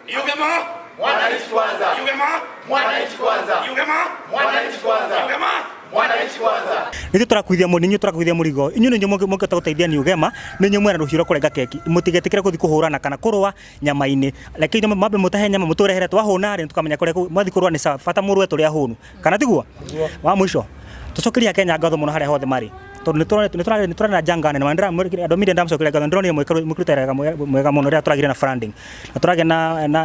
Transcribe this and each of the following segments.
Ugema mwananchi kwanza. Ugema mwananchi kwanza. Ugema mwananchi kwanza. Ugema mwananchi kwanza. Nĩ tũrakuithia mũni, nĩ tũrakuithia mũrigo. Inyuĩ nĩ nyuo mũngĩhota gũteithia ni Ugema, nĩ nyuo mwena rũhiro kũrenga keki. Mũtigetĩkĩre gũthiĩ kũhũrana kana kũrũa nyama-inĩ. Lakini nyama mambe mũtahe nyama mũtũrehere twahũna rĩ tukamenya kũrĩa mwathi kũrũa nĩ sawa. Bata mũrũe tũrĩa hũnu. Kana tiguo? Wa mũico. Tũcokeria Kenya ngatho mũno harĩa hothe marĩ. Tondũ nĩ tũrona janga nene mandira andũ mire ndamcokeria ngatho ndĩronire mwĩkũrutĩra mwega mũno rĩrĩa tũragire na funding. Na tũragĩa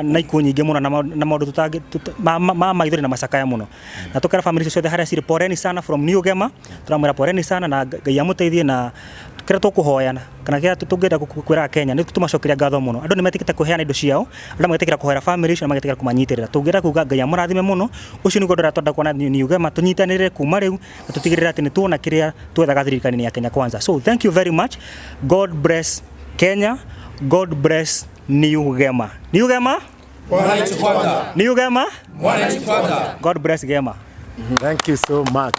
na ikuũ nyingĩ mũno na maũndũ tutangĩ ma maithori na macakaya mũno. Na tũkera family ciothe harĩa cirĩ poreni sana from New Ugema. Tũramwĩra poreni sana na Ngai amũteithie na kĩrĩa tũkũhoyana kana kĩrĩa tũngĩenda kwĩra Kenya nĩ tũmacokeria ngatho mũno. Andũ nĩ metĩkĩte kũheana indo ciao, andũ magetĩkĩra kũhoera family icio na magetĩkĩra kũmanyitĩrĩra. Tũngĩenda kuuga Ngai amũrathime mũno, ũcio nĩ ũndũ ũrĩa twenda kuona New Ugema tũnyitanĩrĩre kuma rĩu na tũtigĩrĩre atĩ nĩ tuona kĩrĩa twethaga thirikari-inĩ ya Kenya Kwanza. So thank you very much. God bless Kenya. God bless New Ugema. New Ugema mwananchi kwanza. New Ugema mwananchi kwanza. God bless Ugema. Thank you so much.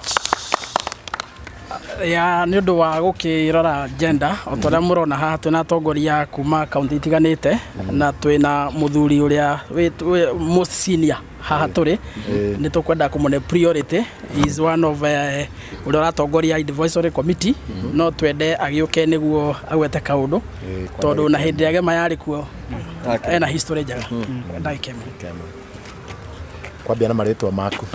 Ya nĩ ũndũ wa gũkĩrora gender o tũrĩa mũrona haha twĩna atongoria kuma kaunti itiganĩte na twĩna mũthuri ũrĩa most senior haha tũrĩ nĩ tũkwenda kũmũne priority is one of ũrĩa ũratongoria advisory committee no twende agĩũke nĩguo agwete kaũndũ tondũ na hĩndĩ ĩrĩa Gema yarĩ kuo ena history njega ndaikeme kwambia na marĩtwa maku.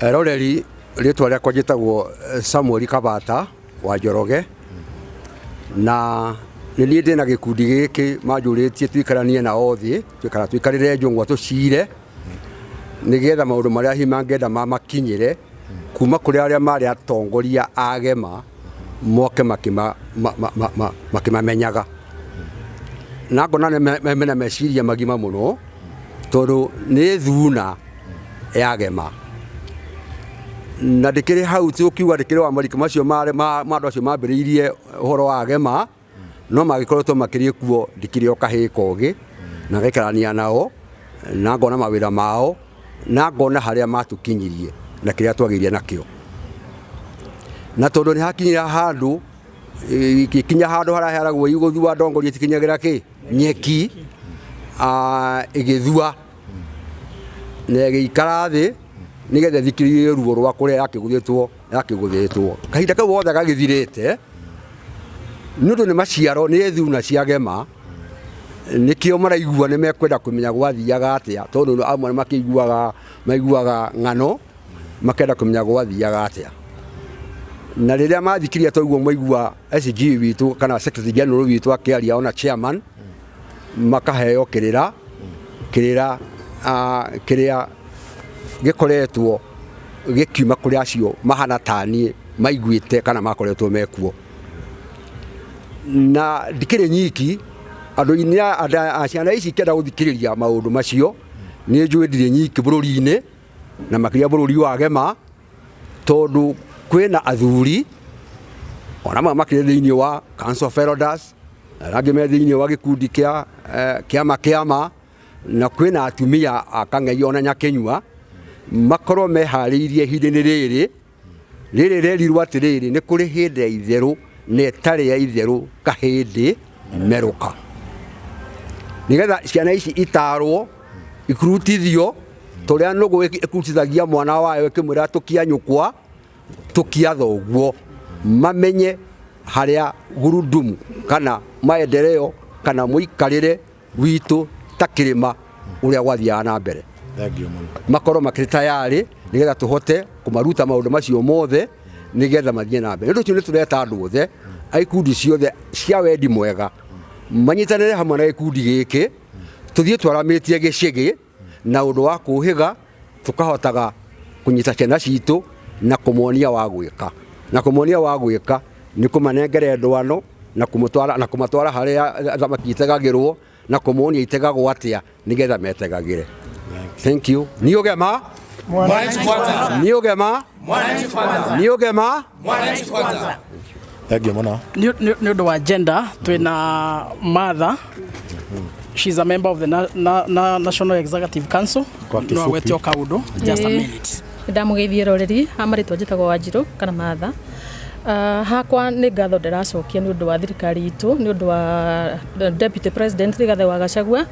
Roreri rĩtwa rĩakwa njĩtagwo Samuel Kabata wa Njoroge na nĩ niĩ ndĩ na gĩkundi gĩkĩ manjũrĩtie twikaranie na othĩ twikarĩre njũng'wa tũcire nĩgetha maũndũ marĩa hihi mangĩenda mamakinyĩre kuma kũrĩ arĩa marĩ atongoria a Gema moke makĩmamenyaga na ngona mena meciria magima mũno tondũ nĩ thuna ya Gema na ndikire hau tukiuga ndikire wa marika macio andũ acio mambĩrĩirie ũhoro wa Gema no magĩkoretwo makĩrĩ kuo ndikire okahĩka ũgĩ na gaikarania nao na ngona mawĩra mao na ngona harĩa matũkinyirie na kĩrĩa twagĩire nakĩo na tondũ nĩ hakinyira handũ ikinya handũ harĩa heragwo igũthua ndongoria tikinyagĩra kĩ nyeki igĩthua na gĩikara thĩ nigetha thikiririe ruo rwa kũrĩa yakĩgũthĩtwo kahinda kau wothe gagĩthirĩte nĩ ũndũ nĩ maciaro nĩ thuna cia Gema nĩkĩo maraigua nĩ mekwenda kũmenya gwathiaga atĩa tondũ amwe maiguaga ng'ano makenda kũmenya gwathiaga atĩa na rĩrĩa mathikiria toiguo maigua SG witũ kana secretary general witũ akĩaria ona chairman makaheo kĩrĩra gĩkoretwo gĩkiuma kũrĩ acio mahana tani maiguĩte kana makoretwo mekuo na ndikĩrĩ nyiki andũ ciana ici kenda gũthikĩrĩria maũndũ macio nĩ njũĩ ndirĩ nyiki bũrũri-inĩ na makĩria bũrũri wa Gema tondũ kwĩna athuri ona makĩrĩ thĩinĩ wa Council of Elders arangĩ me thĩinĩ wa gĩkundi kĩama na kwĩna atumia a Kang'ei ona Nyakenyua makorwo meharĩirie ihinda-inĩ rĩrĩ rerirwo atĩrĩrĩ nĩ kũrĩ hĩndĩ ya itherũ na ĩtarĩ ya itherũ kahĩndĩ merũka nĩgetha ciana ici itarwo ikurutithio tũrĩa nũgũ ĩkurutithagia mwana wayo ĩkĩmwĩra tũkia nyũkwa tũkia thoguo mamenye harĩa gurudumu kana maendeleo kana mũikarĩre witũ ta kĩrĩma ũrĩa gwathiaga na mbere makorwo makĩrĩ tayarĩ nĩgetha tũhote kũmaruta maũndũ macio mothe nĩgetha mathiĩ na mbere. Nĩ ũndũ ũcio nĩ tũreta andũ othe a ikundi ciothe cia wendi mwega manyitanĩre hamwe na gĩkundi gĩkĩ tũthiĩ twaramĩtie gĩcĩgĩ na ũndũ wa kũhĩga tũkahotaga kũnyita ciana citũ na kũmonia wa gwĩka nĩ kũmanengere ndwano na kũmatwara harĩa thamaki itegagĩrwo na kũmonia itegagwo atĩa nĩgetha metegagĩre. Thank you. New Ugema mwananchi kwanza. New Ugema mwananchi kwanza. New Ugema mwananchi kwanza. Thank you mwana. Nĩ ũndũ wa gender twĩna Martha. She's a member of the National Executive Council. No agwetio kaũndũ just a minute. Ndamugeithie roreri amarĩtwa njĩtagwo Wanjirũ kana Martha. Hakwa nĩ ngatho ndĩracokia nĩ ũndũ wa thirikari itũ, nĩ ũndũ wa Deputy President Rigathi wa Gachagua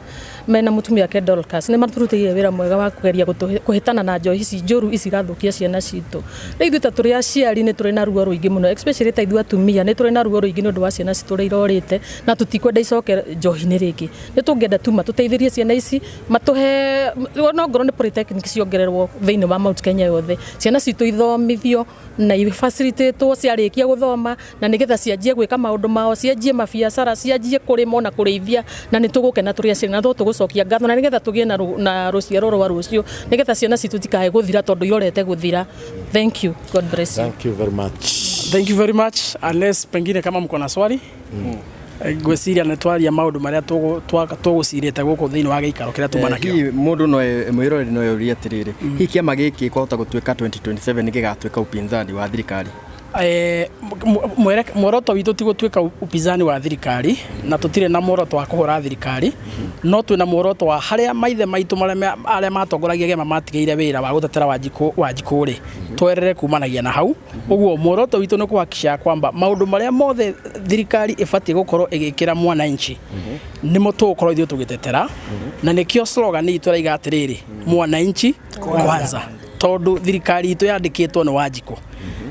mena mũtumia wake Dorcas nĩ maturutĩire wĩra mwega wa kũgeria kũhĩtana na njohi ici njũru ici irathũkia ciana citũ. Rĩu ithuĩ ta tũrĩ aciari nĩ tũrĩ na ruo rũingĩ mũno, especially ta ithuĩ atumia nĩ tũrĩ na ruo rũingĩ nĩ ũndũ wa ciana citũ ũrĩa irorĩte na tũtikwenda icoke njohi-inĩ rĩngĩ. Nĩ tũngĩenda tu matũteithĩrie ciana ici, matũhe no ngorwo nĩ polytechnic ciongererwo thĩinĩ wa Mount Kenya yothe, ciana citũ ithomithio na ifacilitatwo ciarĩkia gũthoma na nĩgetha cianjie gwĩka maũndũ mao, cianjie mabiacara, cianjie kũrĩma na kũrĩithia, na nĩ tũgũkena tũrĩ aciari na tũgũcokia ngatho na nĩgetha tũgĩe na rũciaro rwa rũciũ, nĩgetha ciana citũ tikae gũthira tondũ irorete gũthira. Thank you. God bless you. Thank you very much. Thank you very much. Unless pengine kama mko na swali gwĩciria nĩ twaria maũndũ marĩa tũgũcirĩte gũkũ thĩinĩ wa gĩikaro kĩrĩa tumana kĩo. Hihi mũndũ no mwĩroreri no yũrie atĩrĩrĩ, hihi kĩama gĩkĩ kwahota gũtuĩka 2027 gĩgatuĩka upinzani wa thirikari? Muoroto witũ ti gũtuĩka upinzani wa thirikari na tũtirĩ na muoroto wa kũhũra thirikari, no twĩna muoroto wa harĩa maithe maitũ arĩa matongoragia gema matigĩire wĩra wa gũtetera Wanjikũ rĩ twerere kumanagia na hau. Ũguo muoroto witũ nĩ kuhakikisha kwamba maũndũ marĩa mothe thirikari ĩbatiĩ gũkorwo ĩgĩkĩra mwananchi nĩmo tũgũkorwo ithuĩ tũgĩtetera, na nĩkĩo slogan itũ ĩraiga atĩrĩrĩ, mwananchi kwanza, tondũ thirikari itũ yandĩkĩtwo nĩ Wanjikũ.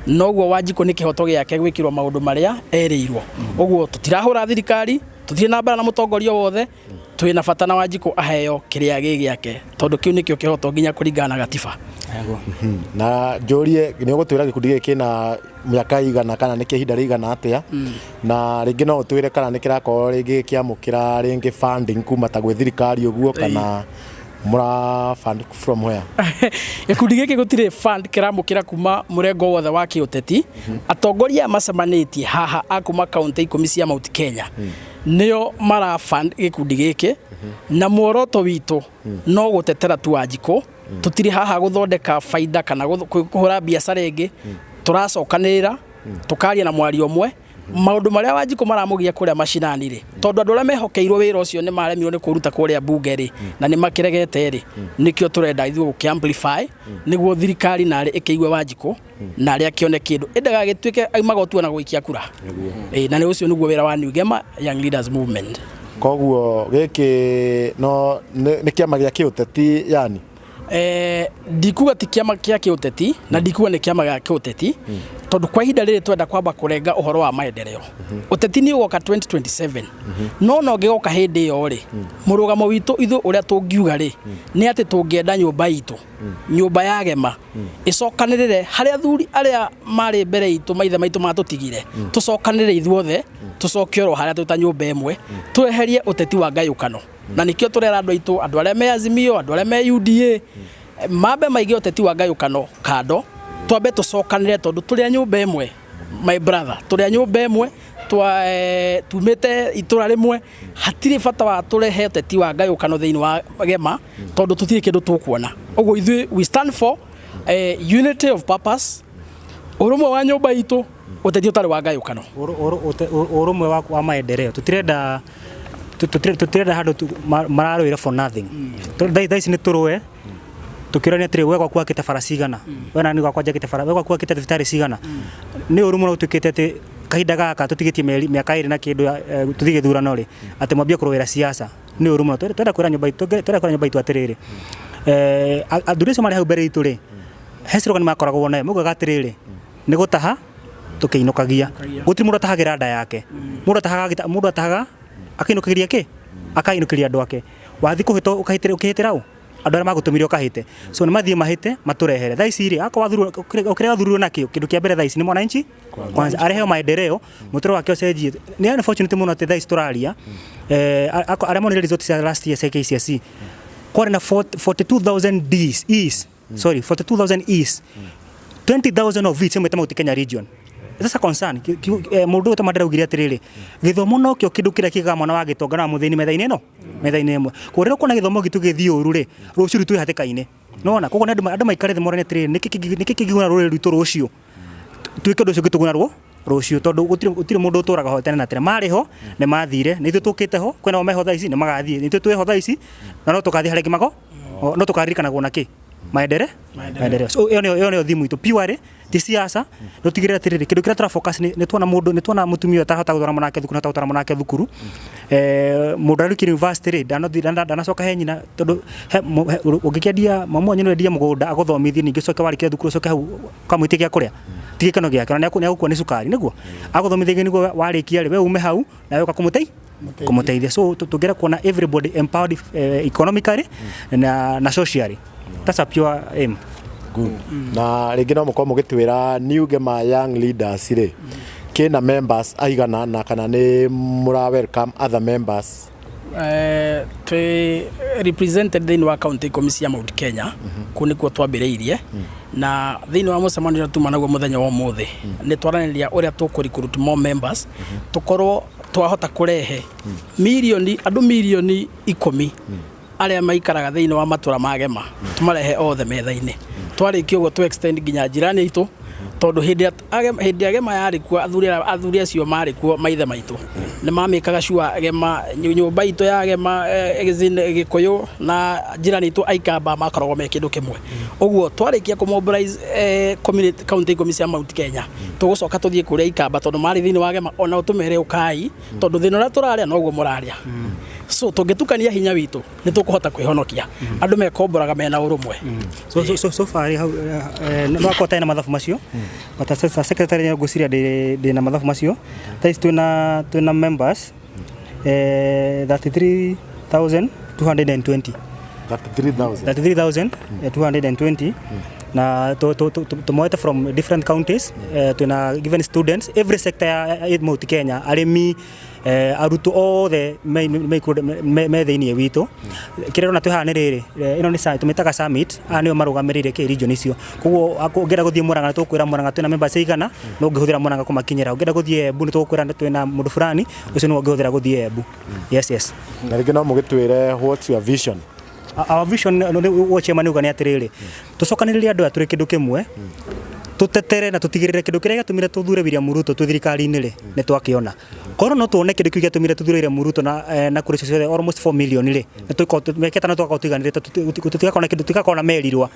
Noguo Wanjikũ nĩ kĩhoto gĩake gwĩkĩrwo maũndũ marĩa erĩirwo. Ũguo tũtirahũra thirikari, tũtirĩ na mbara na mũtongoria wothe, twĩna bata na Wanjikũ aheo kĩrĩa gĩake, tondũ kĩu nĩkĩo kĩhoto nginya kũringana na gatiba. Na njũrie nĩ ũgũtwĩra gĩkundi gĩkĩ na mĩaka igana kana nĩ kĩhinda rĩigana atĩa, na rĩngĩ no ũtwĩre kana nĩ kĩrakorwo rĩngĩ kĩamũkĩra rĩngĩ funding kuma ta gwĩ thirikari ũguo kana mura fund from where? Gĩkundi gĩkĩ gũtirĩ fund kĩramũkĩra kuma mũrengo wothe wa kĩũteti. Atongoria macemanĩtie haha akuma kaunti 10 cia Mount Kenya nĩo mara fund gĩkundi gĩkĩ, na muoroto witũ no gũtetera tu Wanjikũ. Tũtirĩ haha gũthondeka faida kana kũhũra biacara ĩngĩ, tũracokanĩrĩra tũkaria na mwario ũmwe maũndũ marĩa Wanjikũ maramũgia kũrĩa macinani rĩ, tondũ andũ arĩa mehokeirwo wĩra ũcio nĩ maremirwo nĩ kũruta kũrĩa bunge rĩ na nĩ makĩregete rĩ, nĩkĩo tũrenda ithuĩ gũkĩamplify nĩguo thirikari narĩ ĩkĩigue Wanjikũ na arĩa kĩone kĩndũ ĩndagagĩtuĩke auma gũtua na gũikia kura. Na nĩ ũcio nĩguo wĩra wa New Gema Young Leaders Movement. Koguo gĩkĩ no nĩ kĩama gĩa kĩũteti yani? Ndikuga ti kĩama kĩa kĩũteti na ndikuga nĩ kĩama gĩa kĩũteti, tondũ kwa ihinda rĩrĩ twenda kwamba kũrenga ũhoro wa maendeleo. Ũteti nĩ ũgoka 2027 no ũngĩgoka hĩndĩ ĩyo rĩ, mũrũgamo witũ ithuĩ ũrĩa tũngiuga rĩ nĩ atĩ tũngĩenda nyũmba itũ, nyũmba ya Gema ĩcokanĩrĩre harĩa athuri arĩa marĩ mbere itũ maithe maitũ matũtigire, tũcokanĩrĩre ithuothe tũcoke oro harĩa twĩta nyũmba ĩmwe, tweherie ũteti wa ngayũkano. Na nĩkĩo tũrera andũ aitũ, andũ arĩa me Azimio, andũ arĩa me UDA, mambe maigĩ ũteti wa ngayũkano kando, twambe tũcokanĩrĩre tondũ tũrĩ nyũmba ĩmwe, my brother, tũrĩ nyũmba ĩmwe, tumĩte itũra rĩmwe, hatirĩ bata wa tũrehe ũteti wa ngayũkano thĩinĩ wa Gema tondũ tũtirĩ kĩndũ tũkuona. Ũguo ithuĩ we stand for unity of purpose, ũrũmwe wa nyũmba itũ, ũteti ũtarĩ wa ngayũkano, ũrũmwe wa maendeleo. Tũtirenda handũ mararũĩra for nothing. Thaa ici nĩ tũrũe tukirania atĩrĩ wega kwa kĩte bara cigana, wena nĩ gwakwa njakĩte bara, wega kwa kĩte thibitarĩ cigana. Nĩ ũrũmwe no tũkĩte atĩ kahinda gaka tũtigĩtie mĩaka ĩrĩ na kĩndũ tũthige thurano rĩ atĩ mwambie kũrũĩra siasa. Nĩ ũrũmwe twenda kwĩra nyũmba itũ atĩrĩrĩ, athuri acio marĩ hau mbere itũ rĩ, he slogan makoragwo nayo maugaga atĩrĩrĩ, nĩ gũtaha tũkĩinũkagia. Gũtirĩ mũndũ atahagĩra nda yake, mũndũ atahaga akainũkĩria kĩ, akainũkĩria andũ ake. Wathi kũhĩtwo ũkĩhĩtĩra ũ andũ arĩa magũtũmire ũkahĩte, so nĩ mathiĩ mahĩte matũrehere. Thaa ici rĩ akwa wathurirwo nakĩo kĩndũ kĩa mbere thaa ici nĩ mwananchi kwanza areheo maendeleo, mũtũrĩre wake ũcenjie. Nĩ unfortunate mũno atĩ thaa ici tũraria arĩa monire result cia last year cia KCSE kwarĩ na 42,000 Ds, sorry 42,000 E's, 20,000 of which imwĩte Mount Kenya region. That's a concern. Mũndũ ũyũ tamandĩra ugire atĩrĩrĩ, gĩthomo no kĩo kĩndũ kĩrĩa kĩgaga mwana wa gĩtonga na mũthĩni metha-inĩ ĩno, metha-inĩ ĩmwe. Kũrĩa kuona gĩthomo gitu gĩthiĩ ũru rĩ, rũciũ rwitũ hatĩka-inĩ. Nona koguo andũ maikare thĩ morane atĩrĩrĩ, nĩkĩ kĩguna rũrĩrĩ rwitũ rũciũ, twĩke ũndũ ũcio ũngĩtũguna rũciũ, tondũ gũtirĩ mũndũ ũtũraga ho tene na tene. Marĩ ho nĩ mathire, nĩ ithuĩ tũkĩte ho, kwĩna o meho thaa ici nĩ magathiĩ, nĩ ithuĩ twĩ ho thaa ici na no tũgathiĩ harĩa ĩngĩ no tũkaririkanagwo na kĩ maendeleo. So yo ne thimu itu pure ti siasa tutigirira tiriri kindu kira tra focus ni tuona mundu ni tuona mutumia tahota guthora manake thukuru ta guthora manake thukuru mundu ari university ri dana soka he nyina tondu ugikendia mamu nyino endia mugunda agothomithie ningi soka warike thukuru soka hau kamwiti gia kuria tigikano giake na ni agukwo ni sukari niguo agothomithie niguo warikia ri we ume hau na we kumuteithia. So tugera kuona everybody empowered economically na socially. That's a pure aim. Good. Na ringi no mukorwo mugitwira New Gema Young Leaders ri kina members aigana na kana ni mura welcome other members? Twe represented thini wa county commission ya Mount Kenya kuni kwa twambiriirie na thini wa mucemanio tuma naguo muthenya wa muthi ni twaraniria uria tukuricruit more members tukorwo twahota kurehe andu milioni 10 aria maikaraga thini wa matura magema tumarehe othe metha-ini twarikio go to extend ginya jirani itu tondu hindi agema yari kuo athuri acio mari kuo maithe maitu ni mamikaga sure agema nyumba itu ya agema gikuyu na jirani itu aikamba makoragwo me kindu kimwe uguo twarikia ku mobilize community county commission Mount Kenya tugucoka tuthie kuria ikamba tondu mari thini wa agema ona utumere ukai tondu thina ria turaria no guo muraria so tungitukania hinya witu ni tukuhota kwihonokia andu mekomboraga mena urumwe. So far no akota na mathafu macio but secretary ya guciria de na mathafu macio tais tuna members 33,220 na tumoeta from different counties tuna given students every sector ya Mount Kenya arimi arutu othe me thini witu kirero na tuhana riri ino ni sai tumetaga summit anio marugamirire ke region icio koguo ngera guthie Murang'a tukwira Murang'a twina members igana no ngihuthira Murang'a kumakinyira ngera guthie Embu tukwira twina mundu fulani ucio no ngihuthira guthie Embu. Yes na ringi no mugitwire what's your vision? Our vision no chairman ugani atiriri tucokaniriria andu aturi kindu kimwe tutetere na tutigirire kindu kiria gatumire tuthure William Ruto tu thirikari-ini ri ni twakiona korwo no tuone kindu kiria gatumire tuthure William Ruto na kuri ciothe almost 4 million ri ni twiketa na twakatiganire tutigakona kindu tigakona merirwa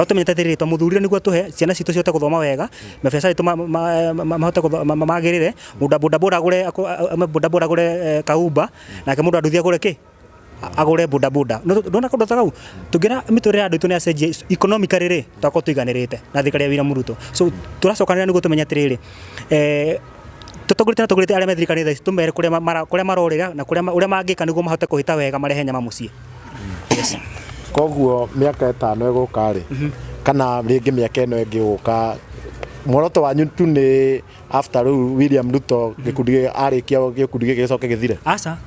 tumenyete tiriri twamuthurire niguo tuhe ciana citu ciote guthoma wega mabesa itu mahote magirire boda agure kaumba nake mundu anduthia agure ki agure boda ndona kundu takau tugira miture andu itu ni acenjie economically ri twako tuiganirite na thikari ya William Ruto so turacokanira niguo tumenya tiriri tutogurite aria methirikari tha tumere kuria marorira na uria mangika niguo mahote kuhita wega marehe nyama mucie. Yes. Koguo miaka 5 iguka ri kana ringi miaka ino ingi guka mworoto wanyu tu ni after William Ruto gikundi arikia gikundi gicoke githire? Asa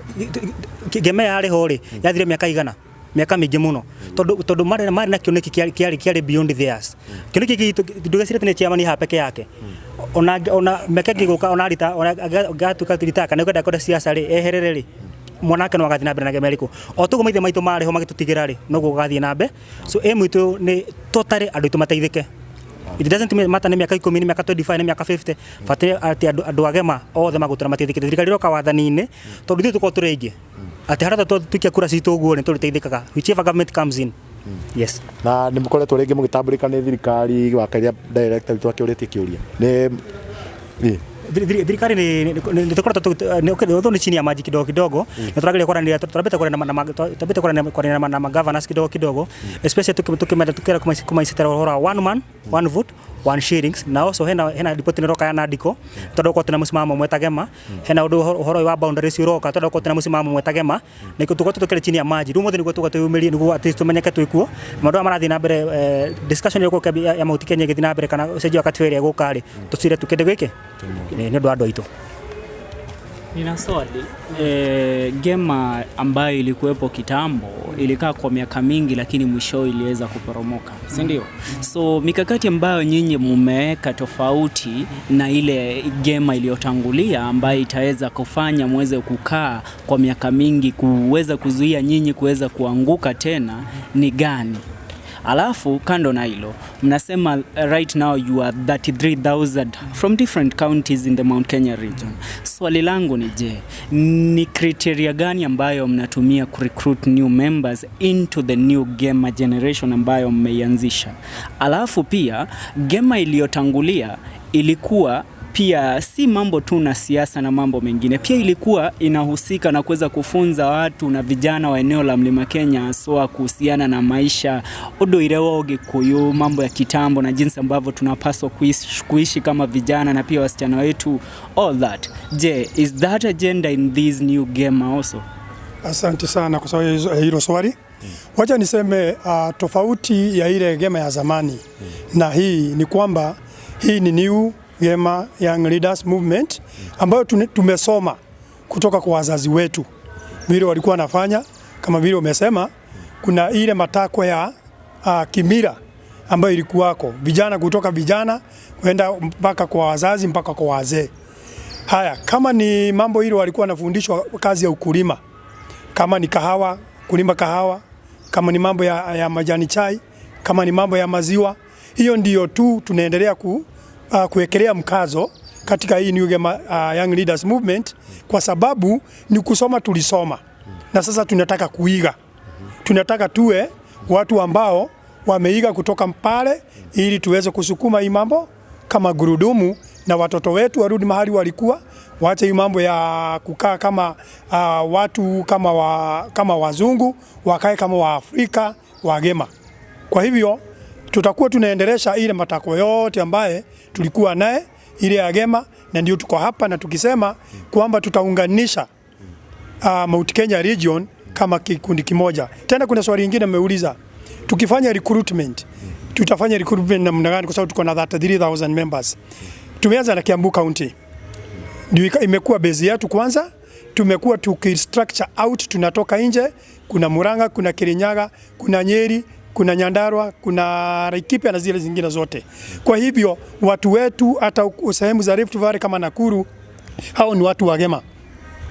Gema yari ho ri yathire miaka igana miaka mingi muno tondu mari na kioneki kiari beyond theirs kioneki ndugacire tene chairman ha peke yake ona miaka giguka ona rita ona gatuka tirita kana kwenda kwenda siasa ri eherere ri mwanake no agathina mbere na Gemerico o tugo maithe maitu mari ho magitutigira ri no gugathie na mbe so emwitu ni totally andu tumateithike. It doesn't matter ni miaka 10 ni miaka 25 ni miaka 50 fatire ati andu agema othe magutara mateithikite thirikari roka wathani-ini tondu ithu tuko turingi ati harata tukia kura citu guo ni turiteithikaga whichever government comes in. Yes. Na ni mukoretwo ringi mugitambulika ni thirikari wakaria director twake uritie kiuria ni thirikari ni tukorwo ni chini ya maji kidogo na turageria kwaranira turabeta kwaranira na governors kidogo especially tukimenda kumaisitera hora one man one vote one shillings na also hena report ni roka ya Nadiko tondu ko tuna musimamo mwetagema hena undu horo wa boundaries roka tondu ko tuna musimamo mwetagema na ikutuko tukele chini ya maji rumo niguo tugatuyumirie niguo at least tumenyeke twikuo mandu marathi na mbere discussion yoko ya Mount Kenya githi na mbere kana ucenjia wakati weri gukari tucire tukende gwike ni ndu andu aitu. Nina swali. Gema ambayo ilikuwepo kitambo ilikaa kwa miaka mingi lakini mwisho iliweza kuporomoka, si ndio? So mikakati ambayo nyinyi mmeweka tofauti na ile Gema iliyotangulia ambayo itaweza kufanya muweze kukaa kwa miaka mingi kuweza kuzuia nyinyi kuweza kuanguka tena ni gani? Alafu kando na hilo mnasema right now you are 33,000 from different counties in the Mount Kenya region. swali langu ni je, ni criteria gani ambayo mnatumia kurecruit new members into the new gamer generation ambayo mmeianzisha? Alafu pia gamer iliyotangulia ilikuwa pia si mambo tu na siasa na mambo mengine, pia ilikuwa inahusika na kuweza kufunza watu na vijana wa eneo la Mlima Kenya haswa kuhusiana na maisha udoire wa Gikuyu, mambo ya kitambo na jinsi ambavyo tunapaswa kuishi kama vijana na pia wasichana wetu, all that. Je, is that agenda in this new game also? Asante sana kwa sababu hilo swali. Wacha niseme tofauti ya ile game ya zamani na hii ni kwamba hii ni new Gamer Young Leaders Movement ambayo tumesoma kutoka kwa wazazi wetu vile walikuwa wanafanya. Kama vile umesema, kuna ile matakwa ya kimila ambayo ilikuwako, vijana kutoka vijana kwenda mpaka kwa wazazi mpaka kwa wazee. Haya, kama ni mambo hilo walikuwa wanafundishwa kazi ya ukulima, kama ni kahawa, kulima kahawa, kama ni mambo ya majani chai, kama ni mambo ya maziwa, hiyo ndiyo tu tunaendelea kuwekelea mkazo katika hii New Gamer Young Leaders Movement, kwa sababu ni kusoma tulisoma na sasa tunataka kuiga. Tunataka tuwe watu ambao wameiga kutoka pale ili tuweze kusukuma hii mambo kama gurudumu, na watoto wetu warudi mahali walikuwa, waache hii mambo ya kukaa kama watu kama wazungu, wakae kama Waafrika wagema. Kwa hivyo tutakuwa tunaendelesha ile matako yote ambaye tulikuwa naye ile ya gema, na ndio tuko hapa na tukisema kwamba tutaunganisha Mount Kenya region kama kikundi kimoja. Tena kuna swali lingine mmeuliza, tukifanya recruitment tutafanya recruitment namna gani, kwa sababu tuko na 33,000 members. Tumeanza na Kiambu County, ndio imekuwa base yetu kwanza. Tumekuwa tukistructure out, tunatoka nje, kuna Murang'a, kuna Kirinyaga, kuna Nyeri, kuna Nyandarua, kuna Laikipia na zile zingine zote. Kwa hivyo watu wetu hata sehemu za Rift Valley kama Nakuru, hao ni watu wagema.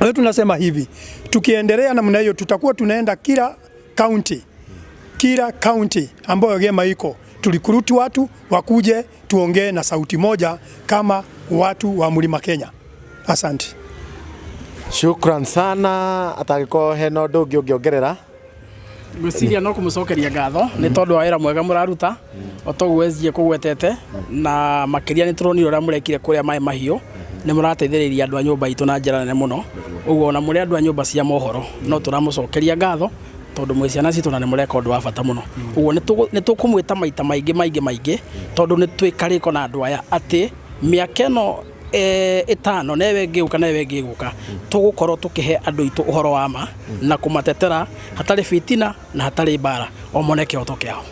Wewe tunasema hivi, tukiendelea namna hiyo tutakuwa tunaenda kila county ambayo gema iko, tulikuruti watu wakuje tuongee na sauti moja kama watu wa Mlima Kenya. Asante. Shukran sana. Atagiko heno ndogi ungiongerera gwiciria no kumucokeria ngatho ni tondu wa wira mwega muraruta otogwezie kugwetete na makiria ni turoni ura murekire kuria mai mahiu ni murateithiriria andu a nyumba itu na njira nene muno. Uguo na muri andu a nyumba cia mohoro no turamucokeria ngatho tondu mwiciana citu na ni mureka undu wa bata muno. Uguo ni tukumwita maita maingi tondu ni twikariko na andu aya ati miaka ino itano newe ngiguka tugukorwo tukihe andu itu uhoro wa ma na kumatetera hatari fitina na hatari bara o moneke otokeao.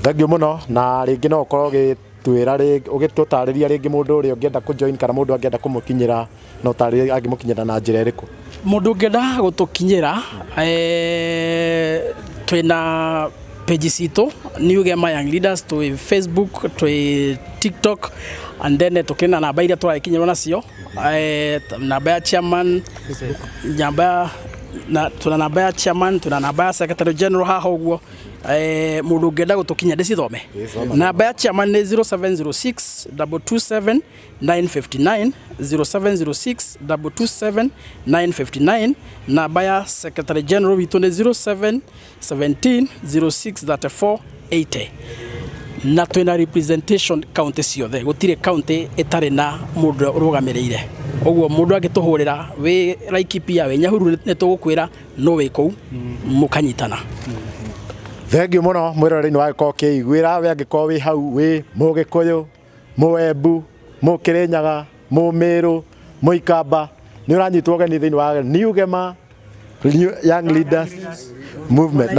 Thengio muno, na ringi no ukorwo gitwira ugitutariria ringi mundu uri ungienda ku join kana mundu angienda kumukinyira no tarire angimukinyira na njira iriku? Mundu ungienda gutukinyira twina page citu New Gamer Young Leaders, to Facebook, to TikTok, and then tukina namba iria turakinyirwo nacio, namba ya chairman, tuna namba ya chairman, tuna namba ya secretary general haha uguo. Mundu ngenda gutukinya ndicithome. Namba ya chairman ni 0706 227 959, 0706 227 959. Namba ya secretary general witu ni 0717 0634 80. Na twina representation county ciothe, gutire county itari na mundu rugamirire. Uguo mundu agituhurira wi Laikipia, wi Nyahururu, ni tugukwira no wi kou mukanyitana. Thengio muno mwiroreri-ini wa Gĩko Kĩiguĩra, we angĩkorwo wi hau wi Mũgĩkũyũ, Mũembu, Mũkĩrĩnyaga, Mũmĩrũ, Mũikamba, ni uranyitwo ũgeni thĩinĩ wa New Gamer Young Leaders Movement.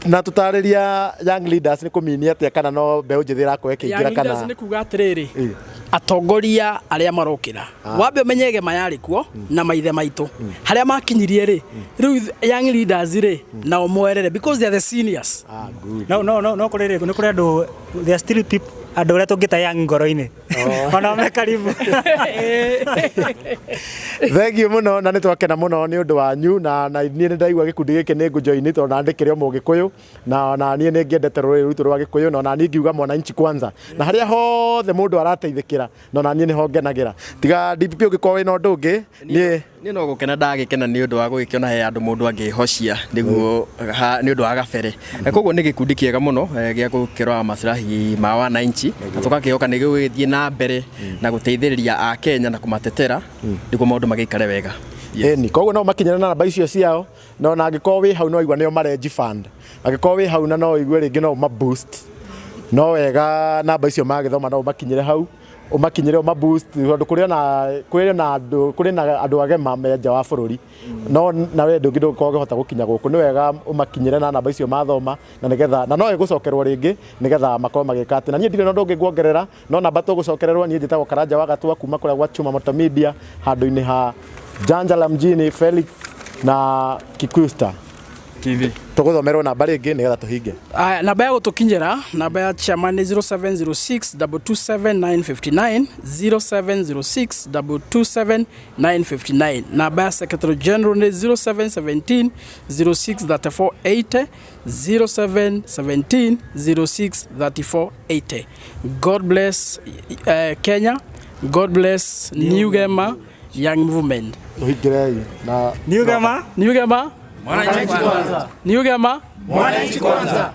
Na tutariria Young Leaders ni kuminia atia kana no mbeũ njĩthĩ irakorwo ĩkĩingĩra kana? Young Leaders ni kuga atiriri, atongoria aria marokira wambe umenye gema yari kuo na maithe maitu haria makinyirie ri riu Young Leaders ri na omwerere because they are the seniors. No kurire ni kuri andu, they are still people andu aria tungita young ngoro-ini Wanaume karibu. Thengiũ mũno na nĩ twakena mũno nĩ ũndũ wanyu na niĩ nĩ ndaigua gĩkundi gĩkĩ nĩ ngũjoini tondũ na ndĩkĩrĩ o Mũgĩkũyũ na niĩ nĩ ngĩendete rũrĩrĩ rwitũ rwa Gĩkũyũ na niĩ ngiuga mwananchi kwanza na harĩa hothe mũndũ arateithĩkĩra na niĩ nĩho ngenagĩra tiga DPP ũngĩkorwo wĩna ũndũ ũngĩ niĩ no gũkena ndagĩkena nĩ ũndũ wa gũgĩkĩona he andũ mũndũ angĩhocia nĩguo nĩ ũndũ wa gabere koguo nĩ gĩkundi kĩega mũno gĩa gũkĩrora maslahi ma wananchi na tũgakĩoka nĩ gũgĩthiĩ na mbere na gũteithĩrĩria a Kenya na kũmatetera nĩguo maũndũ magĩikare wega. Eni koguo no makinyana na namba icio ciao no na angĩkorwo wĩ hau no igua nĩo marenji fund angĩkorwo wĩ hau na no igue rĩngĩ no ma boost no wega namba icio magĩthoma no makinyire hau umakinyire ma boost tondũ kũrĩ na andũ agema menja wa bũrũri no na we ndũngĩ ndũkũhota gũkinya gũkũ nĩ wega umakinyire na namba icio mathoma na nĩgetha na no ĩgũcokerwo rĩngĩ nĩgetha makorwo magĩka atĩ na niĩ ndirĩ na ũndũ ũngĩ nguongerera no namba tũgũcokererwo niĩ njĩtagwo Karanja wa Gatua kuma kũrĩa gwa Chuma Multimedia handũ-inĩ ha Janjala mjini Felix na Kikuyu Star TV tũgũthomerwo namba rĩngĩ nĩgetha tũhinge. Namba ya gũtũkinyĩra namba ya chairman nĩ 0706227959 0706227959 namba ya secretary general nĩ 0717063480 0717063480. God bless Kenya, God bless New Gema Young Movement. Tuhingirei na New Gema Mwananchi kwanza. New Gema Mwananchi kwanza.